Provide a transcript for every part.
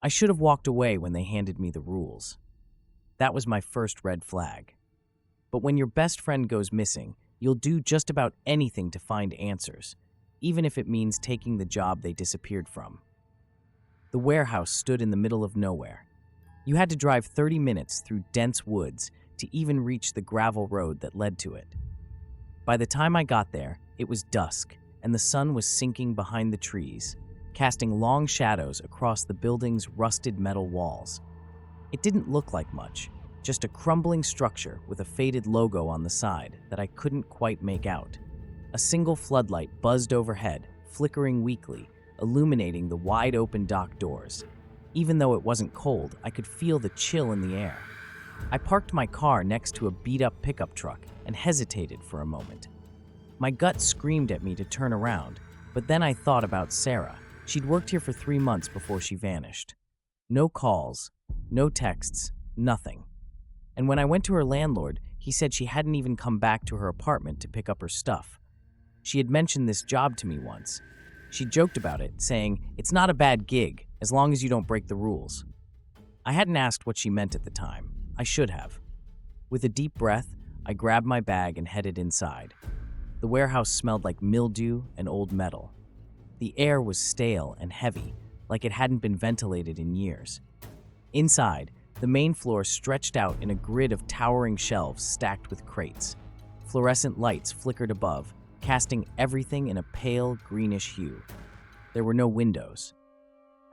I should have walked away when they handed me the rules. That was my first red flag. But when your best friend goes missing, you'll do just about anything to find answers, even if it means taking the job they disappeared from. The warehouse stood in the middle of nowhere. You had to drive 30 minutes through dense woods to even reach the gravel road that led to it. By the time I got there, it was dusk, and the sun was sinking behind the trees, casting long shadows across the building's rusted metal walls. It didn't look like much, just a crumbling structure with a faded logo on the side that I couldn't quite make out. A single floodlight buzzed overhead, flickering weakly, illuminating the wide-open dock doors. Even though it wasn't cold, I could feel the chill in the air. I parked my car next to a beat-up pickup truck and hesitated for a moment. My gut screamed at me to turn around, but then I thought about Sarah. She'd worked here for 3 months before she vanished. No calls, no texts, nothing. And when I went to her landlord, he said she hadn't even come back to her apartment to pick up her stuff. She had mentioned this job to me once. She joked about it, saying, "It's not a bad gig, as long as you don't break the rules." I hadn't asked what she meant at the time. I should have. With a deep breath, I grabbed my bag and headed inside. The warehouse smelled like mildew and old metal. The air was stale and heavy, like it hadn't been ventilated in years. Inside, the main floor stretched out in a grid of towering shelves stacked with crates. Fluorescent lights flickered above, casting everything in a pale greenish hue. There were no windows.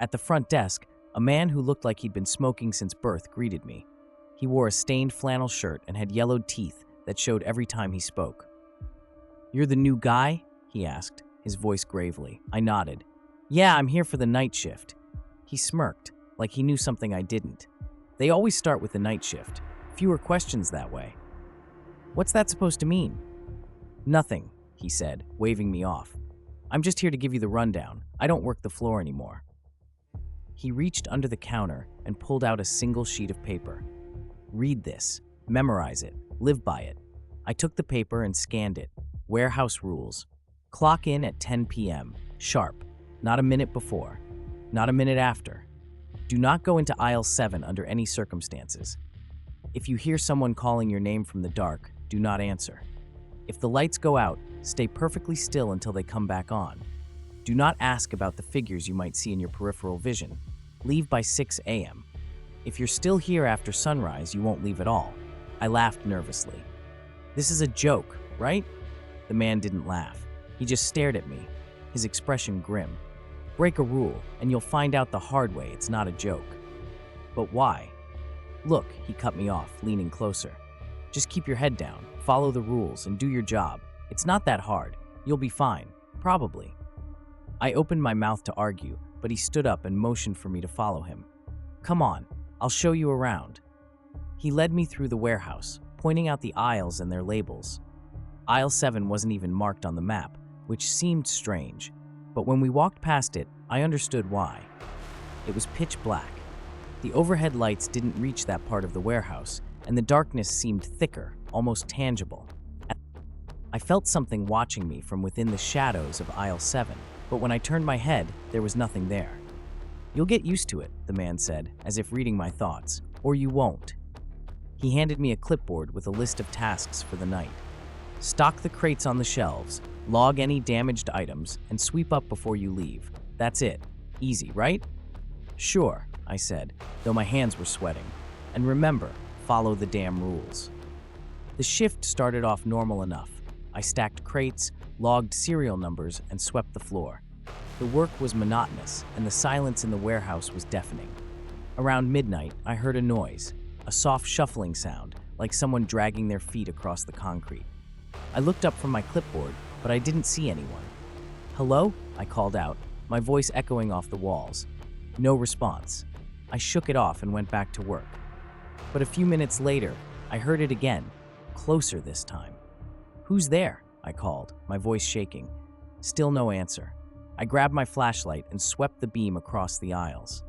At the front desk, a man who looked like he'd been smoking since birth greeted me. He wore a stained flannel shirt and had yellowed teeth that showed every time he spoke. "You're the new guy?" he asked, his voice gravely. I nodded. "Yeah, I'm here for the night shift." He smirked, like he knew something I didn't. They always start with the night shift. Fewer questions that way. "What's that supposed to mean?" "Nothing," he said, waving me off. "I'm just here to give you the rundown. I don't work the floor anymore." He reached under the counter and pulled out a single sheet of paper. "Read this. Memorize it. Live by it." I took the paper and scanned it. Warehouse rules. Clock in at 10 p.m. Sharp. Not a minute before. Not a minute after. Do not go into aisle 7 under any circumstances. If you hear someone calling your name from the dark, do not answer. If the lights go out, stay perfectly still until they come back on. Do not ask about the figures you might see in your peripheral vision. Leave by 6 a.m. If you're still here after sunrise, you won't leave at all. I laughed nervously. "This is a joke, right?" The man didn't laugh. He just stared at me, his expression grim. "Break a rule, and you'll find out the hard way it's not a joke." "But why?" "Look," he cut me off, leaning closer. "Just keep your head down, follow the rules, and do your job. It's not that hard. You'll be fine. Probably." I opened my mouth to argue, but he stood up and motioned for me to follow him. "Come on, I'll show you around." He led me through the warehouse, pointing out the aisles and their labels. Aisle 7 wasn't even marked on the map, which seemed strange, but when we walked past it, I understood why. It was pitch black. The overhead lights didn't reach that part of the warehouse, and the darkness seemed thicker, almost tangible. I felt something watching me from within the shadows of aisle 7, but when I turned my head, there was nothing there. "You'll get used to it," the man said, as if reading my thoughts, "or you won't." He handed me a clipboard with a list of tasks for the night. "Stock the crates on the shelves, log any damaged items, and sweep up before you leave. That's it. Easy, right?" "Sure," I said, though my hands were sweating. "And remember, follow the damn rules." The shift started off normal enough. I stacked crates, logged serial numbers, and swept the floor. The work was monotonous, and the silence in the warehouse was deafening. Around midnight, I heard a noise, a soft shuffling sound, like someone dragging their feet across the concrete. I looked up from my clipboard, but I didn't see anyone. "Hello?" I called out, my voice echoing off the walls. No response. I shook it off and went back to work. But a few minutes later, I heard it again, closer this time. "Who's there?" I called, my voice shaking. Still no answer. I grabbed my flashlight and swept the beam across the aisles.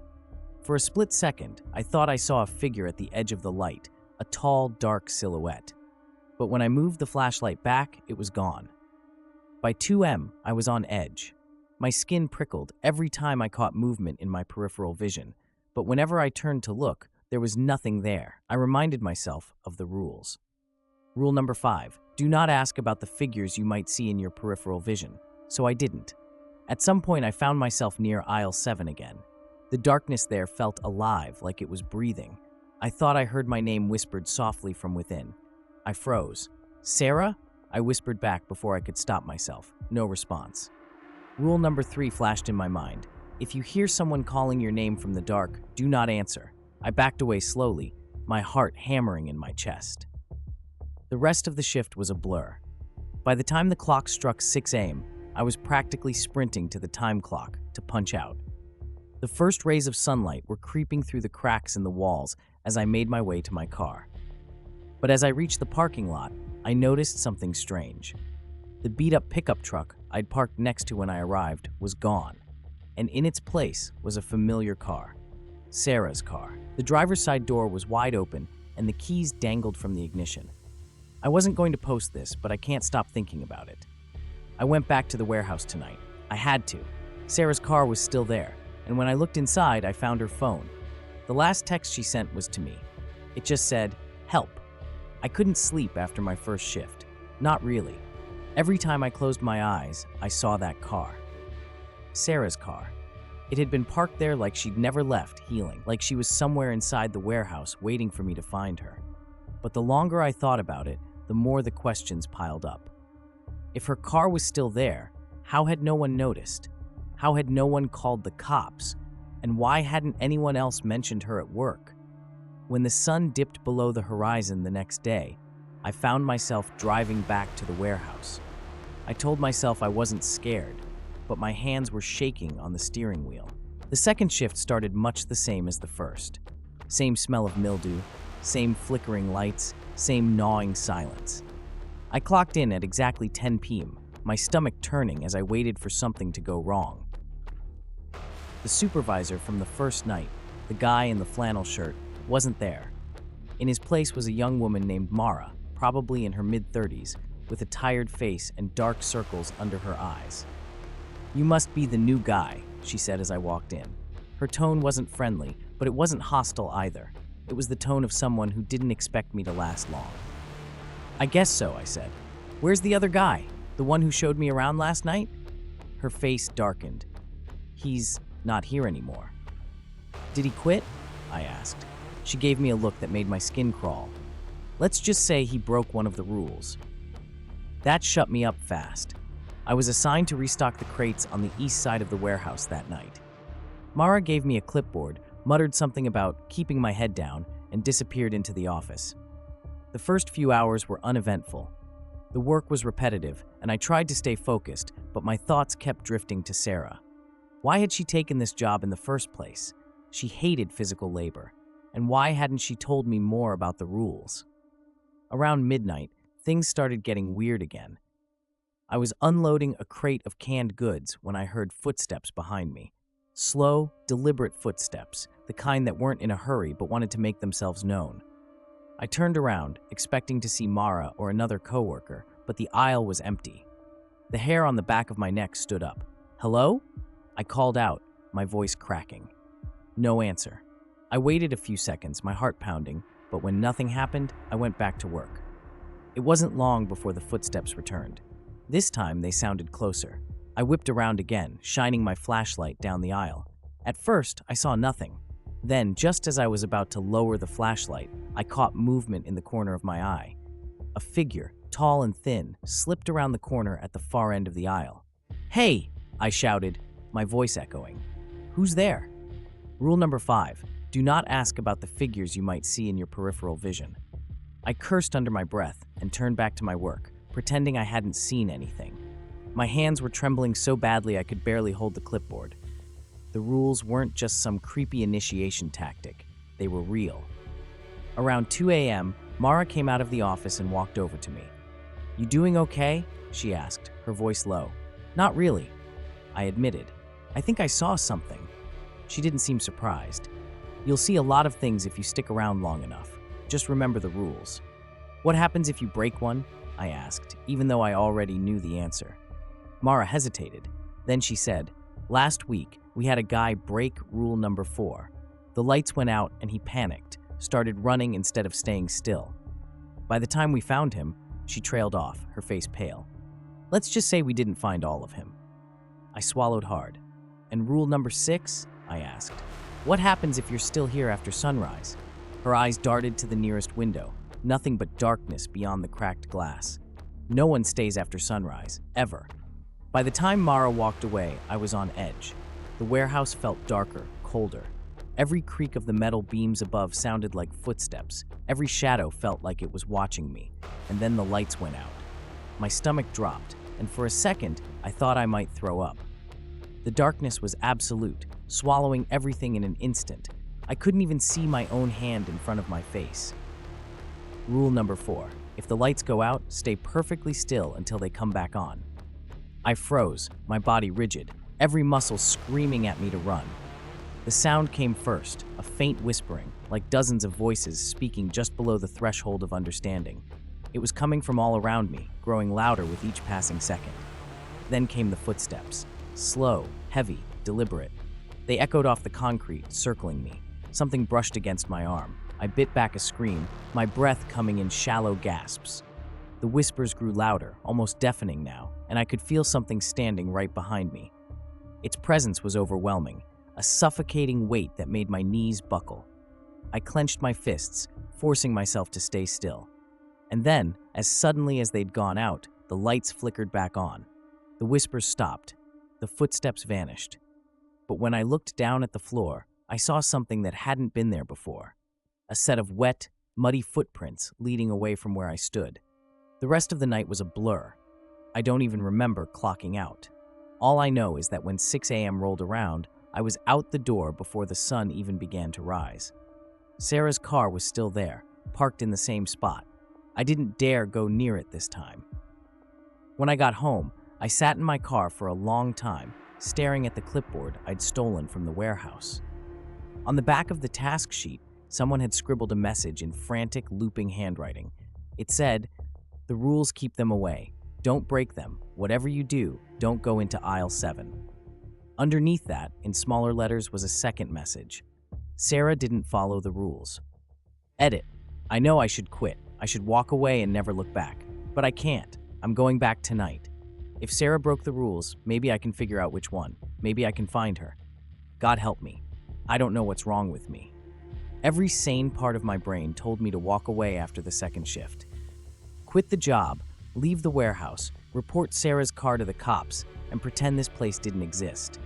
For a split second, I thought I saw a figure at the edge of the light, a tall, dark silhouette. But when I moved the flashlight back, it was gone. By 2 a.m., I was on edge. My skin prickled every time I caught movement in my peripheral vision, but whenever I turned to look, there was nothing there. I reminded myself of the rules. Rule number 5, do not ask about the figures you might see in your peripheral vision. So I didn't. At some point, I found myself near aisle 7 again. The darkness there felt alive, like it was breathing. I thought I heard my name whispered softly from within. I froze. Sarah? I whispered back before I could stop myself. No response. Rule number 3 flashed in my mind. If you hear someone calling your name from the dark, do not answer. I backed away slowly, my heart hammering in my chest. The rest of the shift was a blur. By the time the clock struck 6 a.m., I was practically sprinting to the time clock to punch out. The first rays of sunlight were creeping through the cracks in the walls as I made my way to my car. But as I reached the parking lot, I noticed something strange. The beat-up pickup truck I'd parked next to when I arrived was gone, and in its place was a familiar car. Sarah's car. The driver's side door was wide open, and the keys dangled from the ignition. I wasn't going to post this, but I can't stop thinking about it. I went back to the warehouse tonight. I had to. Sarah's car was still there, and when I looked inside, I found her phone. The last text she sent was to me. It just said, "Help." I couldn't sleep after my first shift. Not really. Every time I closed my eyes, I saw that car. Sarah's car. It had been parked there like she'd never left, healing, like she was somewhere inside the warehouse waiting for me to find her. But the longer I thought about it, the more the questions piled up. If her car was still there, how had no one noticed? How had no one called the cops? And why hadn't anyone else mentioned her at work? When the sun dipped below the horizon the next day, I found myself driving back to the warehouse. I told myself I wasn't scared, but my hands were shaking on the steering wheel. The second shift started much the same as the first. Same smell of mildew, same flickering lights, same gnawing silence. I clocked in at exactly 10 p.m., my stomach turning as I waited for something to go wrong. The supervisor from the first night, the guy in the flannel shirt, wasn't there. In his place was a young woman named Mara, probably in her mid-30s, with a tired face and dark circles under her eyes. "You must be the new guy," she said as I walked in. Her tone wasn't friendly, but it wasn't hostile either. It was the tone of someone who didn't expect me to last long. "I guess so," I said. "Where's the other guy? The one who showed me around last night?" Her face darkened. "He's not here anymore." "Did he quit?" I asked. She gave me a look that made my skin crawl. "Let's just say he broke one of the rules." That shut me up fast. I was assigned to restock the crates on the east side of the warehouse that night. Mara gave me a clipboard, muttered something about keeping my head down, and disappeared into the office. The first few hours were uneventful. The work was repetitive, and I tried to stay focused, but my thoughts kept drifting to Sarah. Why had she taken this job in the first place? She hated physical labor. And why hadn't she told me more about the rules? Around midnight, things started getting weird again. I was unloading a crate of canned goods when I heard footsteps behind me. Slow, deliberate footsteps, the kind that weren't in a hurry but wanted to make themselves known. I turned around, expecting to see Mara or another coworker, but the aisle was empty. The hair on the back of my neck stood up. "Hello?" I called out, my voice cracking. No answer. I waited a few seconds, my heart pounding, but when nothing happened, I went back to work. It wasn't long before the footsteps returned. This time, they sounded closer. I whipped around again, shining my flashlight down the aisle. At first, I saw nothing. Then, just as I was about to lower the flashlight, I caught movement in the corner of my eye. A figure, tall and thin, slipped around the corner at the far end of the aisle. "Hey!" I shouted, my voice echoing. "Who's there?" Rule number 5. Do not ask about the figures you might see in your peripheral vision. I cursed under my breath and turned back to my work, pretending I hadn't seen anything. My hands were trembling so badly I could barely hold the clipboard. The rules weren't just some creepy initiation tactic. They were real. Around 2 a.m., Mara came out of the office and walked over to me. "You doing okay?" she asked, her voice low. "Not really," I admitted. "I think I saw something." She didn't seem surprised. "You'll see a lot of things if you stick around long enough. Just remember the rules." "What happens if you break one?" I asked, even though I already knew the answer. Mara hesitated. Then she said, "Last week, we had a guy break rule number 4. The lights went out and he panicked, started running instead of staying still. By the time we found him, she trailed off, her face pale. Let's just say we didn't find all of him. I swallowed hard. And rule number 6? I asked. What happens if you're still here after sunrise? Her eyes darted to the nearest window, nothing but darkness beyond the cracked glass. No one stays after sunrise, ever. By the time Mara walked away, I was on edge. The warehouse felt darker, colder. Every creak of the metal beams above sounded like footsteps. Every shadow felt like it was watching me. And then the lights went out. My stomach dropped, and for a second, I thought I might throw up. The darkness was absolute, swallowing everything in an instant. I couldn't even see my own hand in front of my face. Rule number 4. If the lights go out, stay perfectly still until they come back on. I froze, my body rigid, every muscle screaming at me to run. The sound came first, a faint whispering, like dozens of voices speaking just below the threshold of understanding. It was coming from all around me, growing louder with each passing second. Then came the footsteps. Slow, heavy, deliberate. They echoed off the concrete, circling me. Something brushed against my arm. I bit back a scream, my breath coming in shallow gasps. The whispers grew louder, almost deafening now, and I could feel something standing right behind me. Its presence was overwhelming, a suffocating weight that made my knees buckle. I clenched my fists, forcing myself to stay still. And then, as suddenly as they'd gone out, the lights flickered back on. The whispers stopped. The footsteps vanished. But when I looked down at the floor, I saw something that hadn't been there before. A set of wet, muddy footprints leading away from where I stood. The rest of the night was a blur. I don't even remember clocking out. All I know is that when 6 a.m. rolled around, I was out the door before the sun even began to rise. Sarah's car was still there, parked in the same spot. I didn't dare go near it this time. When I got home, I sat in my car for a long time, staring at the clipboard I'd stolen from the warehouse. On the back of the task sheet, someone had scribbled a message in frantic, looping handwriting. It said, "The rules keep them away. Don't break them. Whatever you do, don't go into aisle 7. Underneath that, in smaller letters, was a second message. Sarah didn't follow the rules. Edit. I know I should quit. I should walk away and never look back. But I can't. I'm going back tonight. If Sarah broke the rules, maybe I can figure out which one. Maybe I can find her. God help me. I don't know what's wrong with me." Every sane part of my brain told me to walk away after the second shift. Quit the job, leave the warehouse, report Sarah's car to the cops, and pretend this place didn't exist.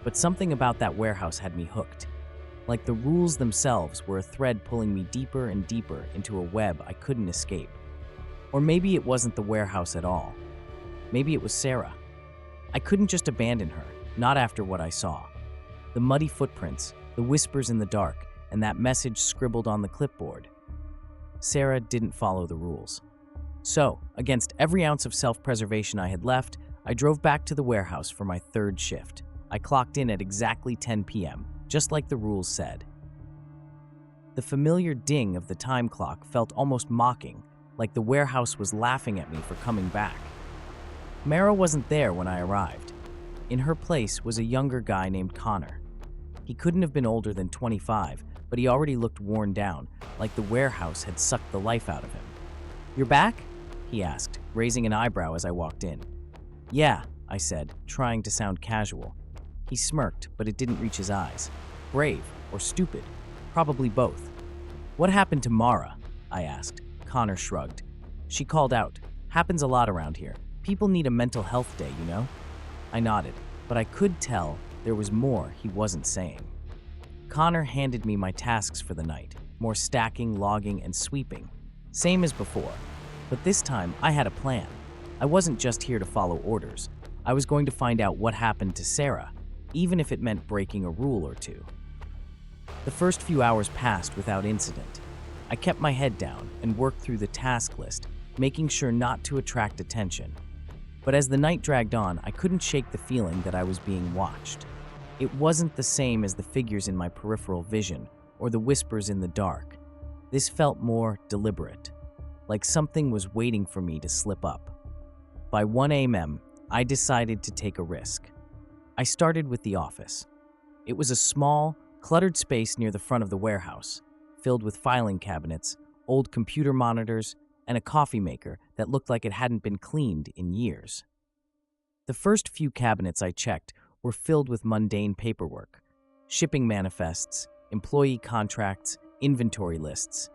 But something about that warehouse had me hooked. Like the rules themselves were a thread pulling me deeper and deeper into a web I couldn't escape. Or maybe it wasn't the warehouse at all. Maybe it was Sarah. I couldn't just abandon her, not after what I saw. The muddy footprints, the whispers in the dark, and that message scribbled on the clipboard. Sarah didn't follow the rules. So, against every ounce of self-preservation I had left, I drove back to the warehouse for my third shift. I clocked in at exactly 10 p.m., just like the rules said. The familiar ding of the time clock felt almost mocking, like the warehouse was laughing at me for coming back. Mara wasn't there when I arrived. In her place was a younger guy named Connor. He couldn't have been older than 25, but he already looked worn down, like the warehouse had sucked the life out of him. "You're back?" he asked, raising an eyebrow as I walked in. "Yeah," I said, trying to sound casual. He smirked, but it didn't reach his eyes. Brave or stupid? Probably both. "What happened to Mara?" I asked. Connor shrugged. "She called out. Happens a lot around here. People need a mental health day, you know?" I nodded, but I could tell there was more he wasn't saying. Connor handed me my tasks for the night, more stacking, logging, and sweeping. Same as before, but this time I had a plan. I wasn't just here to follow orders. I was going to find out what happened to Sarah, even if it meant breaking a rule or two. The first few hours passed without incident. I kept my head down and worked through the task list, making sure not to attract attention. But as the night dragged on, I couldn't shake the feeling that I was being watched. It wasn't the same as the figures in my peripheral vision or the whispers in the dark. This felt more deliberate, like something was waiting for me to slip up. By 1 a.m., I decided to take a risk. I started with the office. It was a small, Cluttered space near the front of the warehouse, filled with filing cabinets, old computer monitors, and a coffee maker that looked like it hadn't been cleaned in years. The first few cabinets I checked were filled with mundane paperwork, shipping manifests, employee contracts, inventory lists.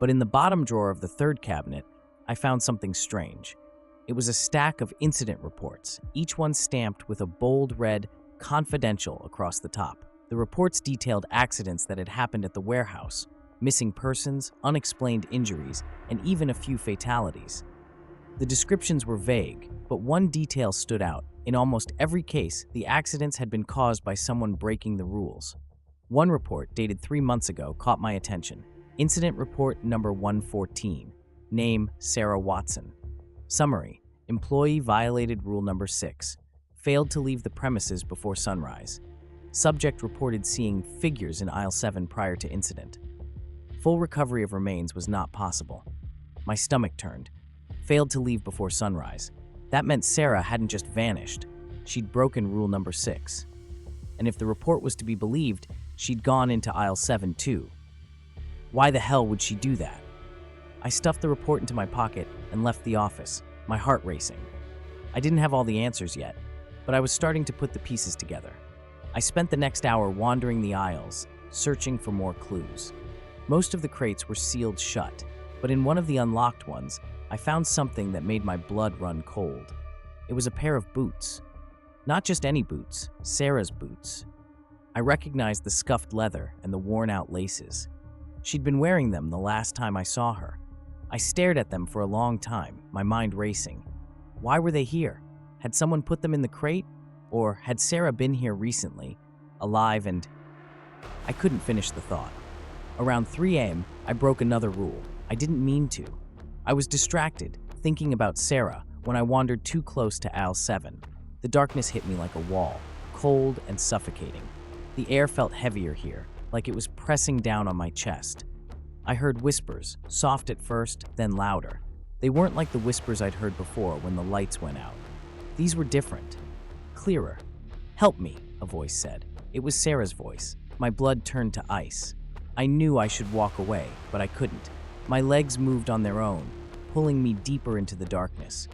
But in the bottom drawer of the third cabinet, I found something strange. It was a stack of incident reports, each one stamped with a bold red "Confidential" across the top. The reports detailed accidents that had happened at the warehouse, missing persons, unexplained injuries, and even a few fatalities. The descriptions were vague, but one detail stood out. In almost every case, the accidents had been caused by someone breaking the rules. One report, dated 3 months ago, caught my attention. Incident report number 114. Name, Sarah Watson. Summary: employee violated rule number 6. Failed to leave the premises before sunrise. Subject reported seeing figures in aisle 7 prior to incident. Full recovery of remains was not possible. My stomach turned. Failed to leave before sunrise. That meant Sarah hadn't just vanished. She'd broken rule number 6. And if the report was to be believed, she'd gone into aisle 7 too. Why the hell would she do that? I stuffed the report into my pocket and left the office, my heart racing. I didn't have all the answers yet, but I was starting to put the pieces together. I spent the next hour wandering the aisles, searching for more clues. Most of the crates were sealed shut, but in one of the unlocked ones, I found something that made my blood run cold. It was a pair of boots. Not just any boots, Sarah's boots. I recognized the scuffed leather and the worn-out laces. She'd been wearing them the last time I saw her. I stared at them for a long time, my mind racing. Why were they here? Had someone put them in the crate? Or had Sarah been here recently, alive and... I couldn't finish the thought. Around 3 a.m., I broke another rule. I didn't mean to. I was distracted, thinking about Sarah, when I wandered too close to aisle 7. The darkness hit me like a wall, cold and suffocating. The air felt heavier here, like it was pressing down on my chest. I heard whispers, soft at first, then louder. They weren't like the whispers I'd heard before when the lights went out. These were different, clearer. "Help me," a voice said. It was Sarah's voice. My blood turned to ice. I knew I should walk away, but I couldn't. My legs moved on their own, pulling me deeper into the darkness.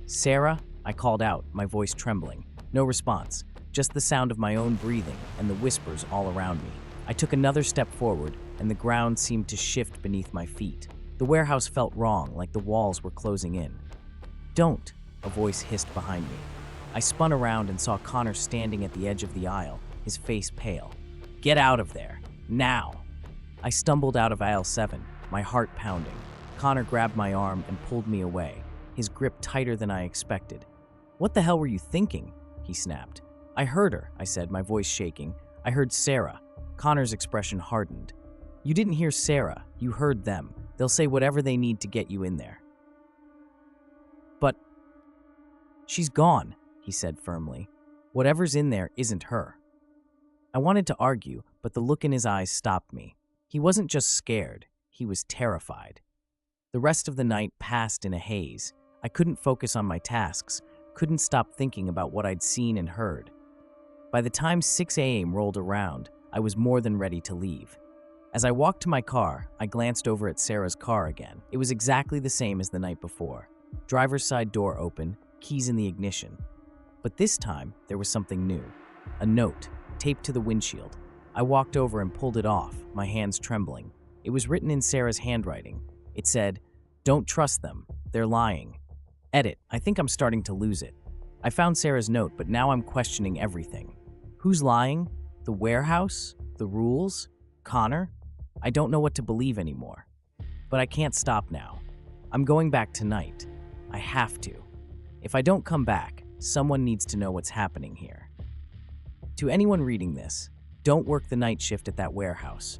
"Sarah?" I called out, my voice trembling. No response, just the sound of my own breathing and the whispers all around me. I took another step forward, and the ground seemed to shift beneath my feet. The warehouse felt wrong, like the walls were closing in. "Don't," a voice hissed behind me. I spun around and saw Connor standing at the edge of the aisle, his face pale. "Get out of there, now!" I stumbled out of aisle 7, my heart pounding. Connor grabbed my arm and pulled me away, his grip tighter than I expected. "What the hell were you thinking?" he snapped. "I heard her," I said, my voice shaking. "I heard Sarah." Connor's expression hardened. "You didn't hear Sarah, you heard them. They'll say whatever they need to get you in there." "But she's gone," he said firmly. "Whatever's in there isn't her." I wanted to argue, but the look in his eyes stopped me. He wasn't just scared, he was terrified. The rest of the night passed in a haze. I couldn't focus on my tasks, couldn't stop thinking about what I'd seen and heard. By the time 6 a.m. rolled around, I was more than ready to leave. As I walked to my car, I glanced over at Sarah's car again. It was exactly the same as the night before. Driver's side door open, keys in the ignition. But this time, there was something new. A note, taped to the windshield. I walked over and pulled it off, my hands trembling. It was written in Sarah's handwriting. It said, "Don't trust them. They're lying." Edit. I think I'm starting to lose it. I found Sarah's note, but now I'm questioning everything. Who's lying? The warehouse? The rules? Connor? I don't know what to believe anymore. But I can't stop now. I'm going back tonight. I have to. If I don't come back, someone needs to know what's happening here. To anyone reading this, don't work the night shift at that warehouse.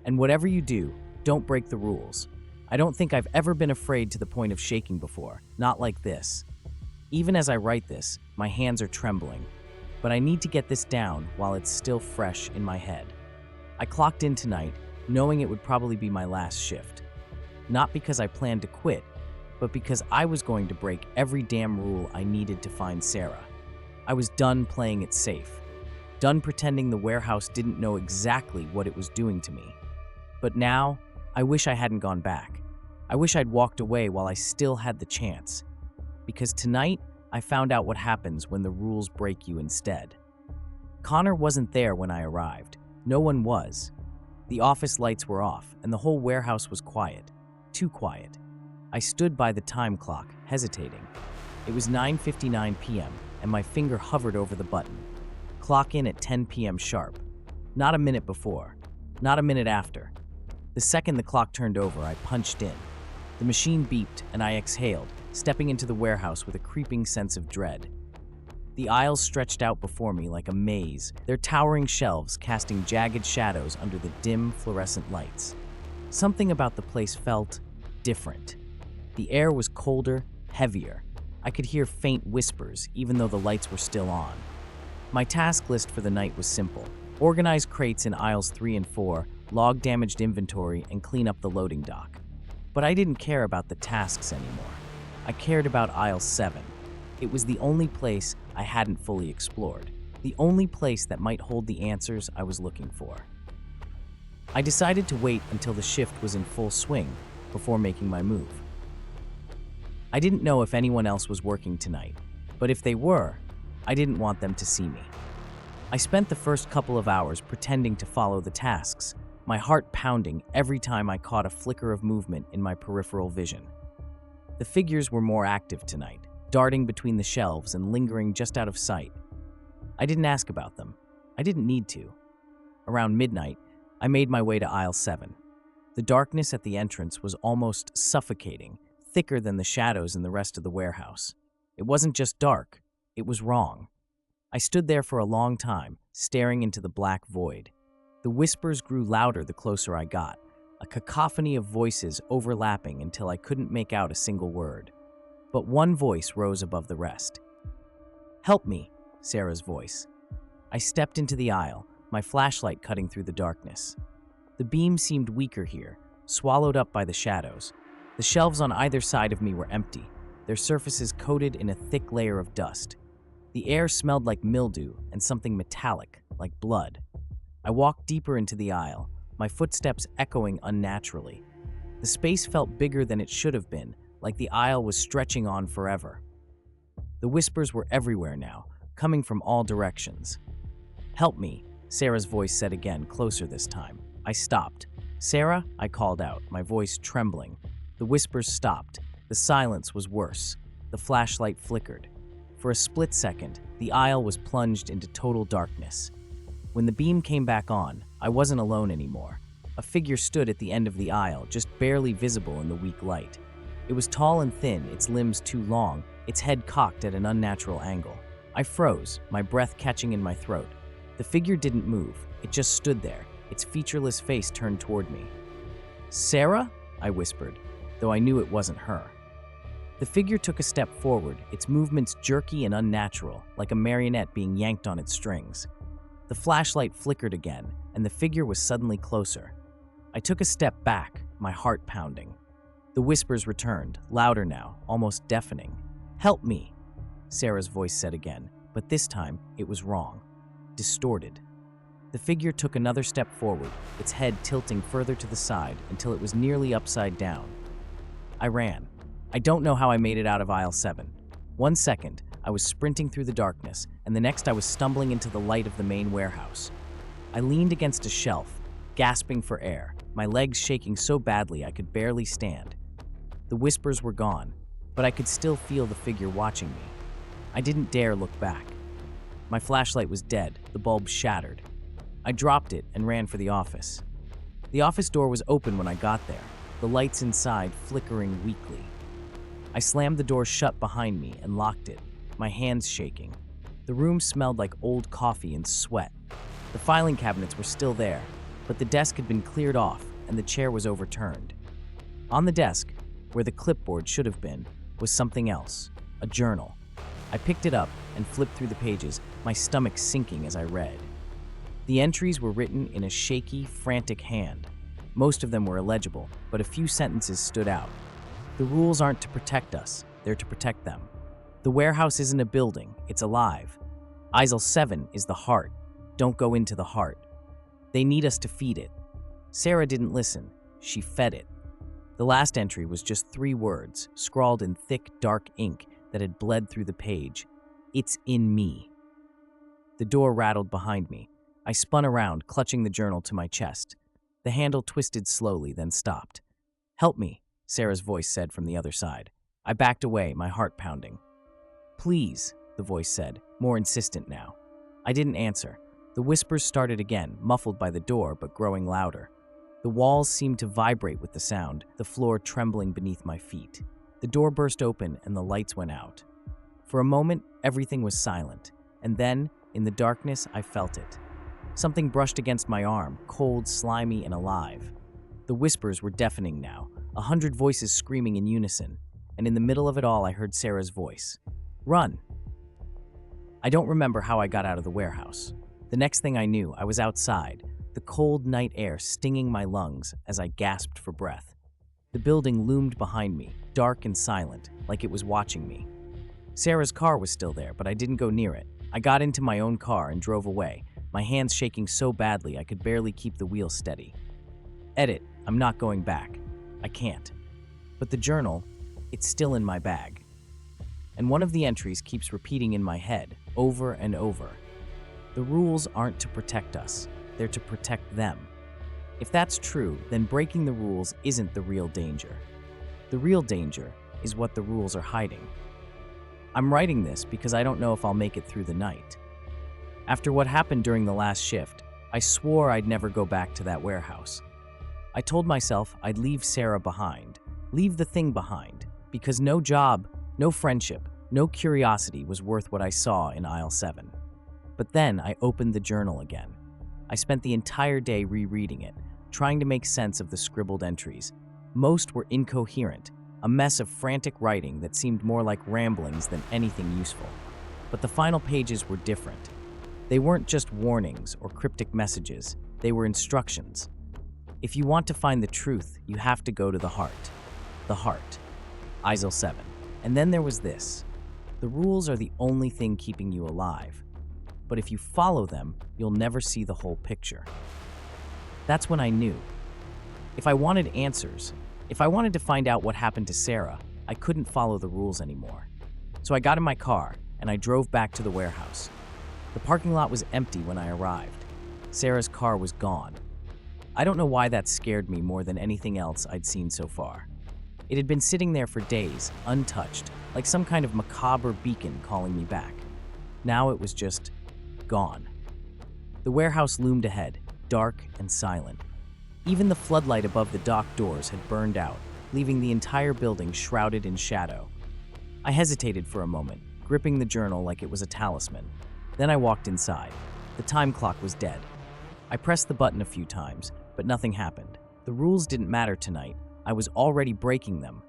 And whatever you do, don't break the rules. I don't think I've ever been afraid to the point of shaking before, not like this. Even as I write this, my hands are trembling. But I need to get this down while it's still fresh in my head. I clocked in tonight, knowing it would probably be my last shift. Not because I planned to quit, but because I was going to break every damn rule I needed to find Sarah. I was done playing it safe. done pretending the warehouse didn't know exactly what it was doing to me. But now, I wish I hadn't gone back. I wish I'd walked away while I still had the chance. Because tonight, I found out what happens when the rules break you instead. Connor wasn't there when I arrived. No one was. The office lights were off, and the whole warehouse was quiet. Too quiet. I stood by the time clock, hesitating. It was 9:59 p.m., and my finger hovered over the button. Clock in at 10 p.m. sharp. Not a minute before. Not a minute after. The second the clock turned over, I punched in. The machine beeped, and I exhaled, stepping into the warehouse with a creeping sense of dread. The aisles stretched out before me like a maze, their towering shelves casting jagged shadows under the dim, fluorescent lights. Something about the place felt different. The air was colder, heavier. I could hear faint whispers, even though the lights were still on. My task list for the night was simple. Organize crates in aisles 3 and 4, log damaged inventory, and clean up the loading dock. But I didn't care about the tasks anymore. I cared about aisle 7. It was the only place I hadn't fully explored, the only place that might hold the answers I was looking for. I decided to wait until the shift was in full swing before making my move. I didn't know if anyone else was working tonight, but if they were, I didn't want them to see me. I spent the first couple of hours pretending to follow the tasks, my heart pounding every time I caught a flicker of movement in my peripheral vision. The figures were more active tonight, darting between the shelves and lingering just out of sight. I didn't ask about them. I didn't need to. Around midnight, I made my way to aisle 7. The darkness at the entrance was almost suffocating, thicker than the shadows in the rest of the warehouse. It wasn't just dark, it was wrong. I stood there for a long time, staring into the black void. The whispers grew louder the closer I got, a cacophony of voices overlapping until I couldn't make out a single word. But one voice rose above the rest. "Help me," Sarah's voice. I stepped into the aisle, my flashlight cutting through the darkness. The beam seemed weaker here, swallowed up by the shadows. The shelves on either side of me were empty, their surfaces coated in a thick layer of dust. The air smelled like mildew and something metallic, like blood. I walked deeper into the aisle, my footsteps echoing unnaturally. The space felt bigger than it should have been, like the aisle was stretching on forever. The whispers were everywhere now, coming from all directions. "Help me," Sarah's voice said again, closer this time. I stopped. "Sarah?" I called out, my voice trembling. The whispers stopped. The silence was worse. The flashlight flickered. For a split second, the aisle was plunged into total darkness. When the beam came back on, I wasn't alone anymore. A figure stood at the end of the aisle, just barely visible in the weak light. It was tall and thin, its limbs too long, its head cocked at an unnatural angle. I froze, my breath catching in my throat. The figure didn't move, it just stood there, its featureless face turned toward me. "Sarah?" I whispered, though I knew it wasn't her. The figure took a step forward, its movements jerky and unnatural, like a marionette being yanked on its strings. The flashlight flickered again, and the figure was suddenly closer. I took a step back, my heart pounding. The whispers returned, louder now, almost deafening. "Help me," Sarah's voice said again, but this time it was wrong. Distorted. The figure took another step forward, its head tilting further to the side until it was nearly upside down. I ran. I don't know how I made it out of aisle 7. 1 second, I was sprinting through the darkness, and the next I was stumbling into the light of the main warehouse. I leaned against a shelf, gasping for air, my legs shaking so badly I could barely stand. The whispers were gone, but I could still feel the figure watching me. I didn't dare look back. My flashlight was dead, the bulb shattered. I dropped it and ran for the office. The office door was open when I got there, the lights inside flickering weakly. I slammed the door shut behind me and locked it, my hands shaking. The room smelled like old coffee and sweat. The filing cabinets were still there, but the desk had been cleared off and the chair was overturned. On the desk, where the clipboard should have been, was something else, a journal. I picked it up and flipped through the pages, my stomach sinking as I read. The entries were written in a shaky, frantic hand. Most of them were illegible, but a few sentences stood out. "The rules aren't to protect us, they're to protect them. The warehouse isn't a building, it's alive. Aisle 7 is the heart. Don't go into the heart. They need us to feed it. Sarah didn't listen. She fed it. The last entry was just 3 words, scrawled in thick, dark ink that had bled through the page. It's in me. The door rattled behind me. I spun around, clutching the journal to my chest. The handle twisted slowly, then stopped. Help me, Sarah's voice said from the other side. I backed away, my heart pounding. Please, the voice said, more insistent now. I didn't answer. The whispers started again, muffled by the door, but growing louder. The walls seemed to vibrate with the sound, the floor trembling beneath my feet. The door burst open and the lights went out. For a moment, everything was silent, and then, in the darkness, I felt it. Something brushed against my arm, cold, slimy, and alive. The whispers were deafening now, 100 voices screaming in unison, and in the middle of it all I heard Sarah's voice. Run! I don't remember how I got out of the warehouse. The next thing I knew, I was outside, the cold night air stinging my lungs as I gasped for breath. The building loomed behind me, dark and silent, like it was watching me. Sarah's car was still there, but I didn't go near it. I got into my own car and drove away, my hands shaking so badly I could barely keep the wheel steady. Edit, I'm not going back. I can't. But the journal, it's still in my bag. And one of the entries keeps repeating in my head, over and over. The rules aren't to protect us, they're to protect them. If that's true, then breaking the rules isn't the real danger. The real danger is what the rules are hiding. I'm writing this because I don't know if I'll make it through the night. After what happened during the last shift, I swore I'd never go back to that warehouse. I told myself I'd leave Sarah behind, leave the thing behind, because no job, no friendship, no curiosity was worth what I saw in aisle 7. But then I opened the journal again. I spent the entire day rereading it, trying to make sense of the scribbled entries. Most were incoherent, a mess of frantic writing that seemed more like ramblings than anything useful. But the final pages were different. They weren't just warnings or cryptic messages, they were instructions. If you want to find the truth, you have to go to the heart. The heart. Aisle 7. And then there was this. The rules are the only thing keeping you alive. But if you follow them, you'll never see the whole picture. That's when I knew. If I wanted answers, if I wanted to find out what happened to Sarah, I couldn't follow the rules anymore. So I got in my car and I drove back to the warehouse. The parking lot was empty when I arrived. Sarah's car was gone. I don't know why that scared me more than anything else I'd seen so far. It had been sitting there for days, untouched, like some kind of macabre beacon calling me back. Now it was just gone. The warehouse loomed ahead, dark and silent. Even the floodlight above the dock doors had burned out, leaving the entire building shrouded in shadow. I hesitated for a moment, gripping the journal like it was a talisman. Then I walked inside. The time clock was dead. I pressed the button a few times, but nothing happened. The rules didn't matter tonight. I was already breaking them.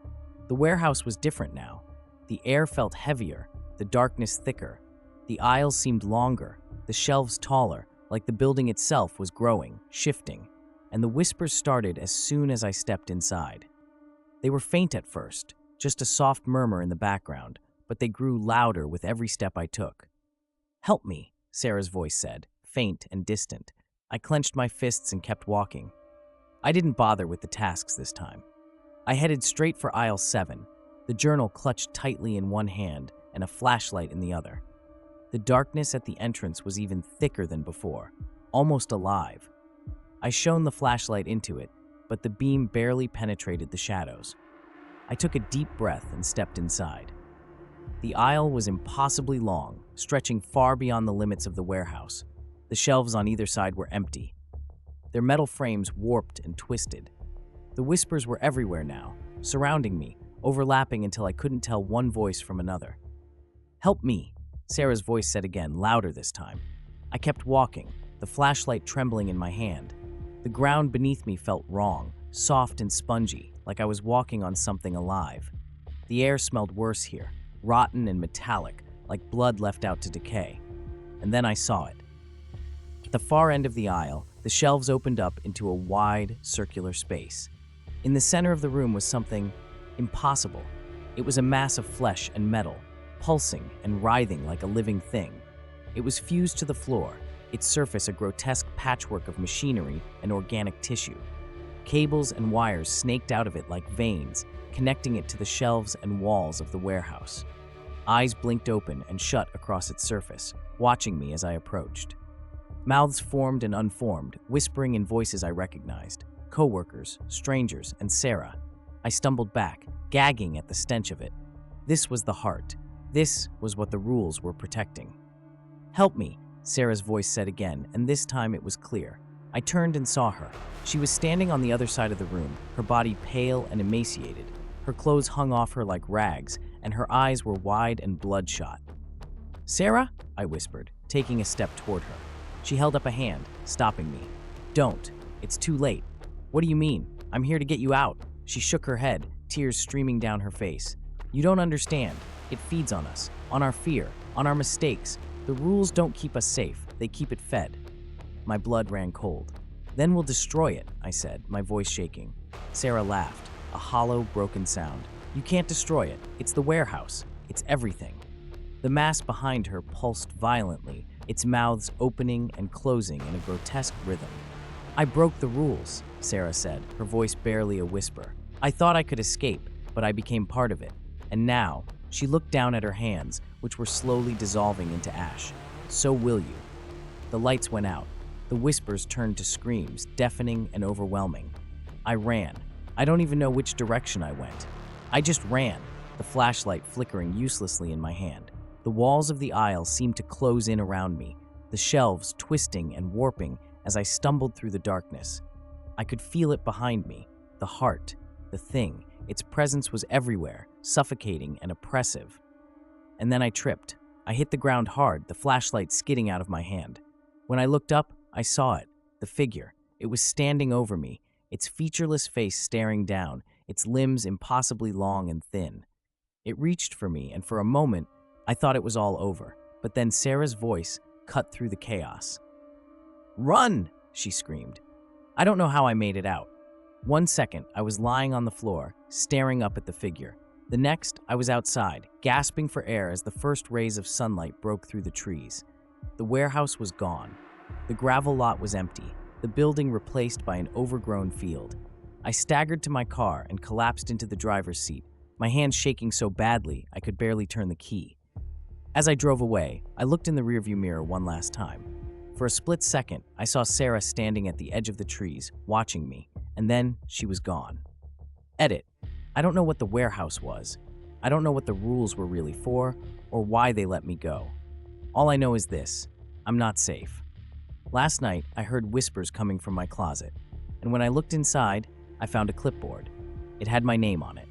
The warehouse was different now. The air felt heavier, the darkness thicker. The aisles seemed longer, the shelves taller, like the building itself was growing, shifting. And the whispers started as soon as I stepped inside. They were faint at first, just a soft murmur in the background, but they grew louder with every step I took. "Help me," Sarah's voice said, faint and distant. I clenched my fists and kept walking. I didn't bother with the tasks this time. I headed straight for aisle 7, the journal clutched tightly in one hand and a flashlight in the other. The darkness at the entrance was even thicker than before, almost alive. I shone the flashlight into it, but the beam barely penetrated the shadows. I took a deep breath and stepped inside. The aisle was impossibly long, stretching far beyond the limits of the warehouse. The shelves on either side were empty, their metal frames warped and twisted. The whispers were everywhere now, surrounding me, overlapping until I couldn't tell one voice from another. "Help me," Sarah's voice said again, louder this time. I kept walking, the flashlight trembling in my hand. The ground beneath me felt wrong, soft and spongy, like I was walking on something alive. The air smelled worse here, rotten and metallic, like blood left out to decay. And then I saw it. At the far end of the aisle, the shelves opened up into a wide, circular space. In the center of the room was something impossible. It was a mass of flesh and metal, pulsing and writhing like a living thing. It was fused to the floor, its surface a grotesque patchwork of machinery and organic tissue. Cables and wires snaked out of it like veins, connecting it to the shelves and walls of the warehouse. Eyes blinked open and shut across its surface, watching me as I approached. Mouths formed and unformed, whispering in voices I recognized. Coworkers, strangers, and Sarah. I stumbled back, gagging at the stench of it. This was the heart. This was what the rules were protecting. "Help me," Sarah's voice said again, and this time it was clear. I turned and saw her. She was standing on the other side of the room, her body pale and emaciated. Her clothes hung off her like rags, and her eyes were wide and bloodshot. "Sarah?" I whispered, taking a step toward her. She held up a hand, stopping me. "Don't. It's too late." "What do you mean? I'm here to get you out." She shook her head, tears streaming down her face. "You don't understand. It feeds on us, on our fear, on our mistakes. The rules don't keep us safe, they keep it fed." My blood ran cold. "Then we'll destroy it," I said, my voice shaking. Sarah laughed, a hollow, broken sound. "You can't destroy it. It's the warehouse. It's everything." The mass behind her pulsed violently, its mouths opening and closing in a grotesque rhythm. "I broke the rules," Sarah said, her voice barely a whisper. "I thought I could escape, but I became part of it. And now," she looked down at her hands, which were slowly dissolving into ash. "So will you." The lights went out. The whispers turned to screams, deafening and overwhelming. I ran. I don't even know which direction I went. I just ran, the flashlight flickering uselessly in my hand. The walls of the aisle seemed to close in around me, the shelves twisting and warping as I stumbled through the darkness. I could feel it behind me, the heart, the thing. Its presence was everywhere, suffocating and oppressive. And then I tripped. I hit the ground hard, the flashlight skidding out of my hand. When I looked up, I saw it, the figure. It was standing over me, its featureless face staring down, its limbs impossibly long and thin. It reached for me, and for a moment, I thought it was all over. But then Sarah's voice cut through the chaos. "Run!" she screamed. I don't know how I made it out. 1 second, I was lying on the floor, staring up at the figure. The next, I was outside, gasping for air as the first rays of sunlight broke through the trees. The warehouse was gone. The gravel lot was empty, the building replaced by an overgrown field. I staggered to my car and collapsed into the driver's seat, my hands shaking so badly I could barely turn the key. As I drove away, I looked in the rearview mirror one last time. For a split second, I saw Sarah standing at the edge of the trees, watching me, and then she was gone. Edit. I don't know what the warehouse was. I don't know what the rules were really for, or why they let me go. All I know is this: I'm not safe. Last night, I heard whispers coming from my closet, and when I looked inside, I found a clipboard. It had my name on it.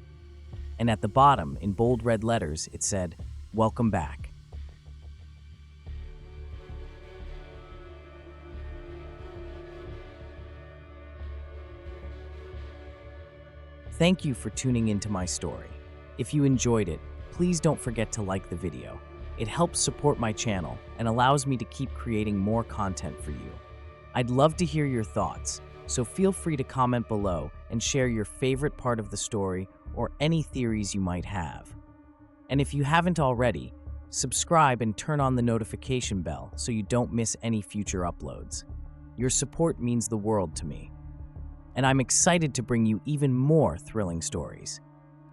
And at the bottom, in bold red letters, it said, "Welcome back." Thank you for tuning into my story. If you enjoyed it, please don't forget to like the video. It helps support my channel and allows me to keep creating more content for you. I'd love to hear your thoughts, so feel free to comment below and share your favorite part of the story or any theories you might have. And if you haven't already, subscribe and turn on the notification bell so you don't miss any future uploads. Your support means the world to me. And I'm excited to bring you even more thrilling stories.